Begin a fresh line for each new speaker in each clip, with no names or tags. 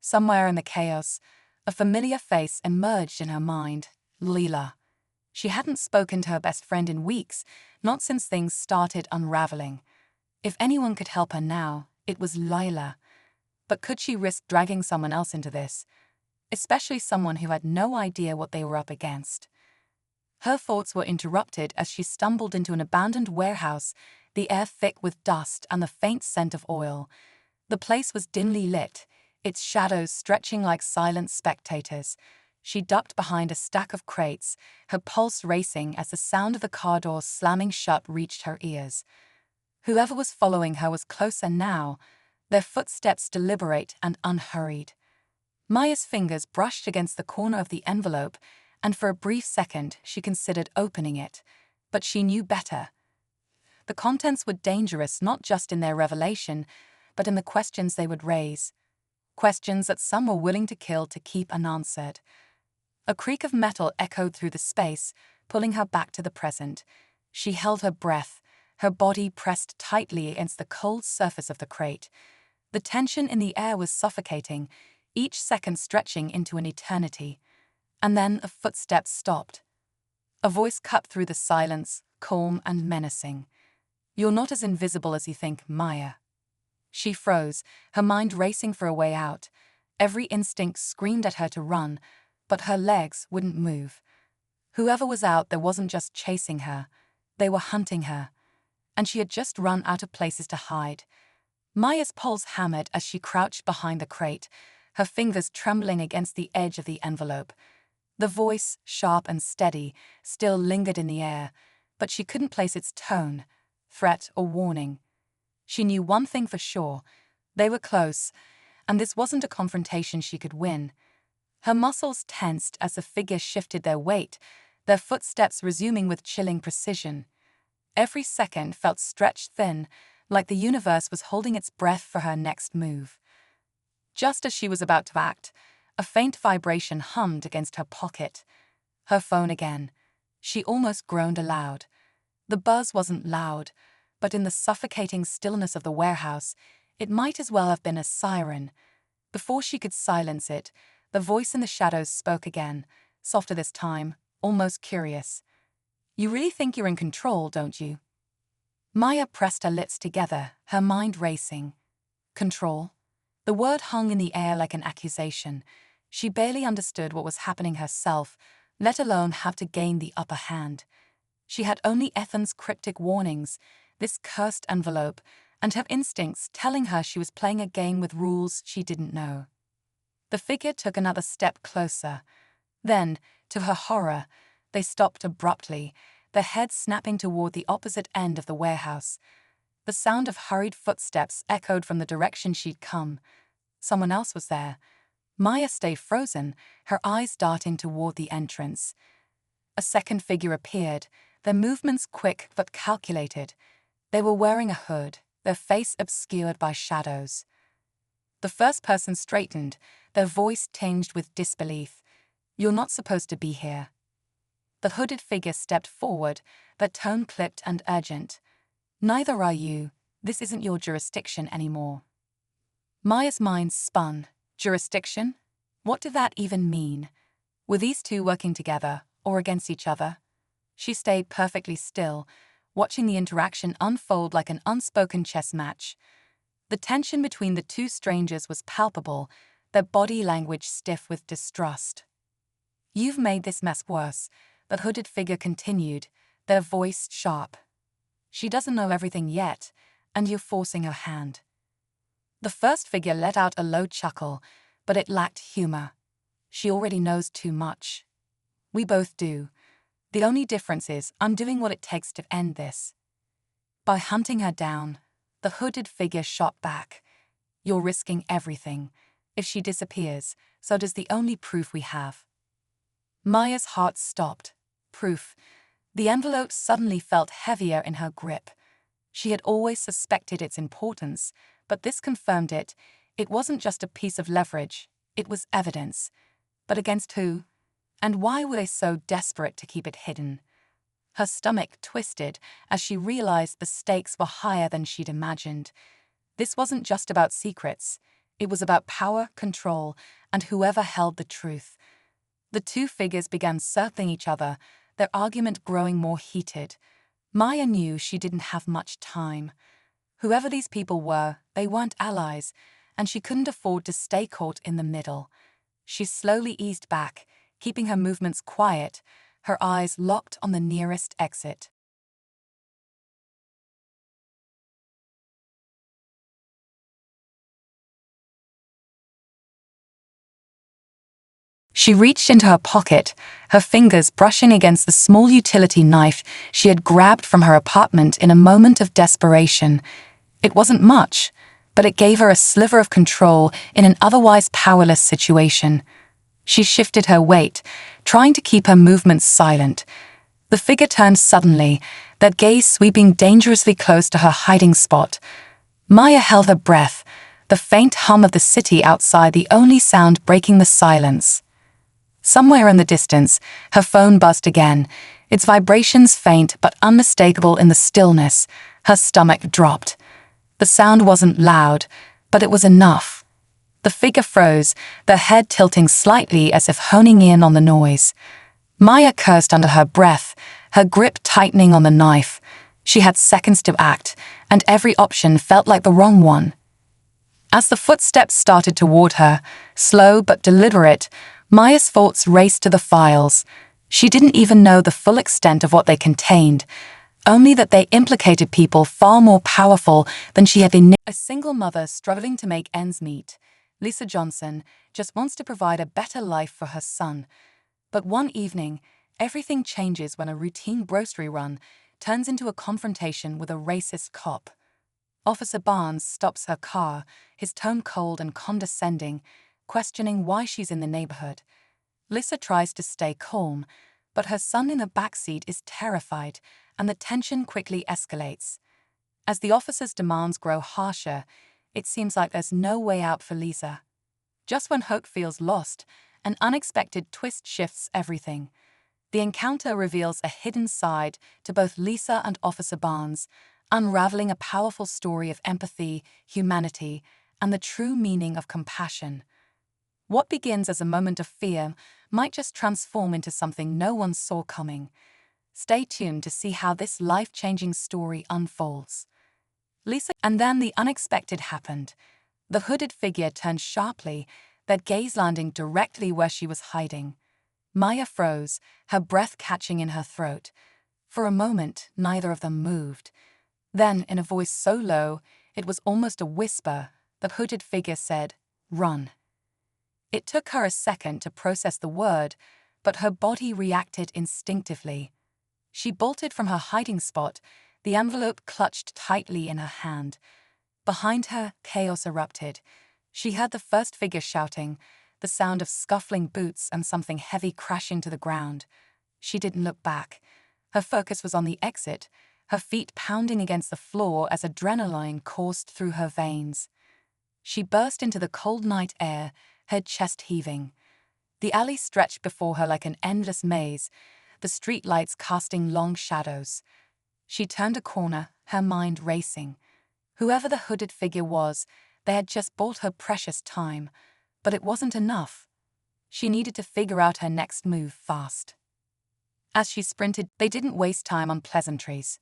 Somewhere in the chaos, a familiar face emerged in her mind, Leela. She hadn't spoken to her best friend in weeks, not since things started unraveling. If anyone could help her now, it was Lila. But could she risk dragging someone else into this? Especially someone who had no idea what they were up against. Her thoughts were interrupted as she stumbled into an abandoned warehouse, the air thick with dust and the faint scent of oil. The place was dimly lit, its shadows stretching like silent spectators. She ducked behind a stack of crates, her pulse racing as the sound of the car doors slamming shut reached her ears. Whoever was following her was closer now, their footsteps deliberate and unhurried. Maya's fingers brushed against the corner of the envelope, and for a brief second she considered opening it. But she knew better. The contents were dangerous not just in their revelation, but in the questions they would raise. Questions that some were willing to kill to keep unanswered. A creak of metal echoed through the space, pulling her back to the present. She held her breath, her body pressed tightly against the cold surface of the crate. The tension in the air was suffocating, each second stretching into an eternity. And then a footstep stopped. A voice cut through the silence, calm and menacing. "You're not as invisible as you think, Maya." She froze, her mind racing for a way out. Every instinct screamed at her to run, but her legs wouldn't move. Whoever was out there wasn't just chasing her, they were hunting her. And she had just run out of places to hide. Maya's pulse hammered as she crouched behind the crate, her fingers trembling against the edge of the envelope. The voice, sharp and steady, still lingered in the air, but she couldn't place its tone, threat or warning. She knew one thing for sure: they were close, and this wasn't a confrontation she could win. Her muscles tensed as the figure shifted their weight, their footsteps resuming with chilling precision. Every second felt stretched thin, like the universe was holding its breath for her next move. Just as she was about to act, a faint vibration hummed against her pocket. Her phone again. She almost groaned aloud. The buzz wasn't loud, but in the suffocating stillness of the warehouse, it might as well have been a siren. Before she could silence it, the voice in the shadows spoke again, softer this time, almost curious. "You really think you're in control, don't you?" Maya pressed her lips together, her mind racing. Control? The word hung in the air like an accusation. She barely understood what was happening herself, let alone have to gain the upper hand. She had only Ethan's cryptic warnings, this cursed envelope, and her instincts telling her she was playing a game with rules she didn't know. The figure took another step closer. Then, to her horror, they stopped abruptly, their heads snapping toward the opposite end of the warehouse. The sound of hurried footsteps echoed from the direction she'd come. Someone else was there. Maya stayed frozen, her eyes darting toward the entrance. A second figure appeared, their movements quick but calculated. They were wearing a hood, their face obscured by shadows. The first person straightened, their voice tinged with disbelief. "You're not supposed to be here." The hooded figure stepped forward, their tone clipped and urgent. "Neither are you. This isn't your jurisdiction anymore." Maya's mind spun. Jurisdiction? What did that even mean? Were these two working together, or against each other? She stayed perfectly still, watching the interaction unfold like an unspoken chess match. The tension between the two strangers was palpable, their body language stiff with distrust. "You've made this mess worse," the hooded figure continued, their voice sharp. "She doesn't know everything yet, and you're forcing her hand." The first figure let out a low chuckle, but it lacked humor. "She already knows too much." "We both do. The only difference is I'm doing what it takes to end this." By hunting her down, the hooded figure shot back. "You're risking everything. If she disappears, so does the only proof we have." Maya's heart stopped. Proof. The envelope suddenly felt heavier in her grip. She had always suspected its importance, but this confirmed it. It wasn't just a piece of leverage, it was evidence. But against who? And why were they so desperate to keep it hidden? Her stomach twisted as she realized the stakes were higher than she'd imagined. This wasn't just about secrets, It was about power, control, and whoever held the truth. The two figures began circling each other, their argument growing more heated. Maya knew she didn't have much time. Whoever these people were, they weren't allies, and she couldn't afford to stay caught in the middle. She slowly eased back, keeping her movements quiet, her eyes locked on the nearest exit. She reached into her pocket, her fingers brushing against the small utility knife she had grabbed from her apartment in a moment of desperation. It wasn't much, but it gave her a sliver of control in an otherwise powerless situation. She shifted her weight, trying to keep her movements silent. The figure turned suddenly, their gaze sweeping dangerously close to her hiding spot. Maya held her breath, the faint hum of the city outside the only sound breaking the silence. Somewhere in the distance, her phone buzzed again, its vibrations faint but unmistakable in the stillness. Her stomach dropped. The sound wasn't loud, but it was enough. The figure froze, their head tilting slightly as if honing in on the noise. Maya cursed under her breath, her grip tightening on the knife. She had seconds to act, and every option felt like the wrong one. As the footsteps started toward her, slow but deliberate, Maya's thoughts raced to the files. She didn't even know the full extent of what they contained, only that they implicated people far more powerful than she had been. A single mother struggling to make ends meet, Lisa Johnson, just wants to provide a better life for her son. But one evening, everything changes when a routine grocery run turns into a confrontation with a racist cop. Officer Barnes stops her car, his tone cold and condescending, questioning why she's in the neighborhood. Lisa tries to stay calm, but her son in the backseat is terrified, and the tension quickly escalates. As the officer's demands grow harsher, it seems like there's no way out for Lisa. Just when hope feels lost, an unexpected twist shifts everything. The encounter reveals a hidden side to both Lisa and Officer Barnes, unraveling a powerful story of empathy, humanity, and the true meaning of compassion. What begins as a moment of fear might just transform into something no one saw coming. Stay tuned to see how this life-changing story unfolds. And then the unexpected happened. The hooded figure turned sharply, their gaze landing directly where she was hiding. Maya froze, her breath catching in her throat. For a moment, neither of them moved. Then, in a voice so low, it was almost a whisper, the hooded figure said, "Run." It took her a second to process the word, but her body reacted instinctively. She bolted from her hiding spot, the envelope clutched tightly in her hand. Behind her, chaos erupted. She heard the first figure shouting, the sound of scuffling boots and something heavy crashing to the ground. She didn't look back. Her focus was on the exit, her feet pounding against the floor as adrenaline coursed through her veins. She burst into the cold night air, her chest heaving. The alley stretched before her like an endless maze, the streetlights casting long shadows. She turned a corner, her mind racing. Whoever the hooded figure was, they had just bought her precious time, but it wasn't enough. She needed to figure out her next move fast. As she sprinted, they didn't waste time on pleasantries.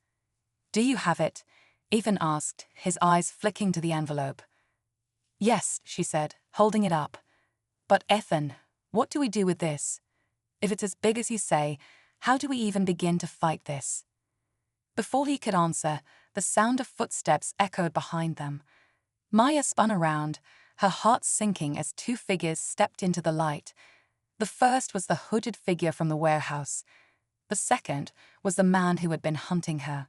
"Do you have it?" Ethan asked, his eyes flicking to the envelope. "Yes," she said, holding it up. "But Ethan, what do we do with this? If it's as big as you say, how do we even begin to fight this?" Before he could answer, the sound of footsteps echoed behind them. Maya spun around, her heart sinking as two figures stepped into the light. The first was the hooded figure from the warehouse. The second was the man who had been hunting her.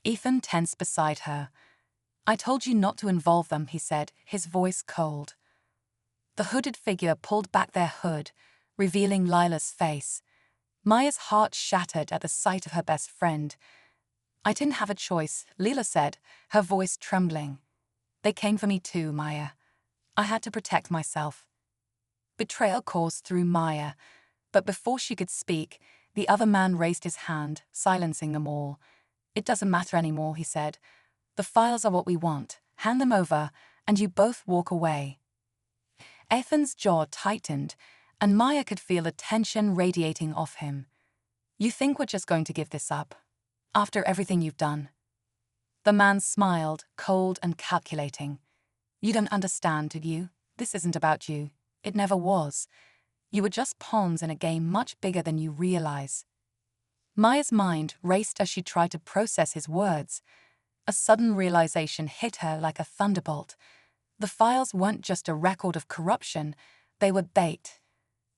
Ethan tensed beside her. "I told you not to involve them," he said, his voice cold. The hooded figure pulled back their hood, revealing Lila's face. Maya's heart shattered at the sight of her best friend. "I didn't have a choice," Lila said, her voice trembling. "They came for me too, Maya. I had to protect myself." Betrayal coursed through Maya, but before she could speak, the other man raised his hand, silencing them all. "It doesn't matter anymore," he said. "The files are what we want. Hand them over, and you both walk away. Ethan's jaw tightened, and Maya could feel the tension radiating off him. You think we're just going to give this up? After everything you've done? The man smiled, cold and calculating. You don't understand, do you? This isn't about you. It never was. You were just pawns in a game much bigger than you realize. Maya's mind raced as she tried to process his words. A sudden realization hit her like a thunderbolt. The files weren't just a record of corruption, they were bait.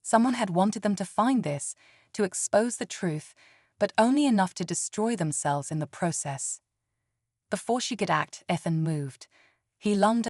Someone had wanted them to find this, to expose the truth, but only enough to destroy themselves in the process. Before she could act, Ethan moved. He lunged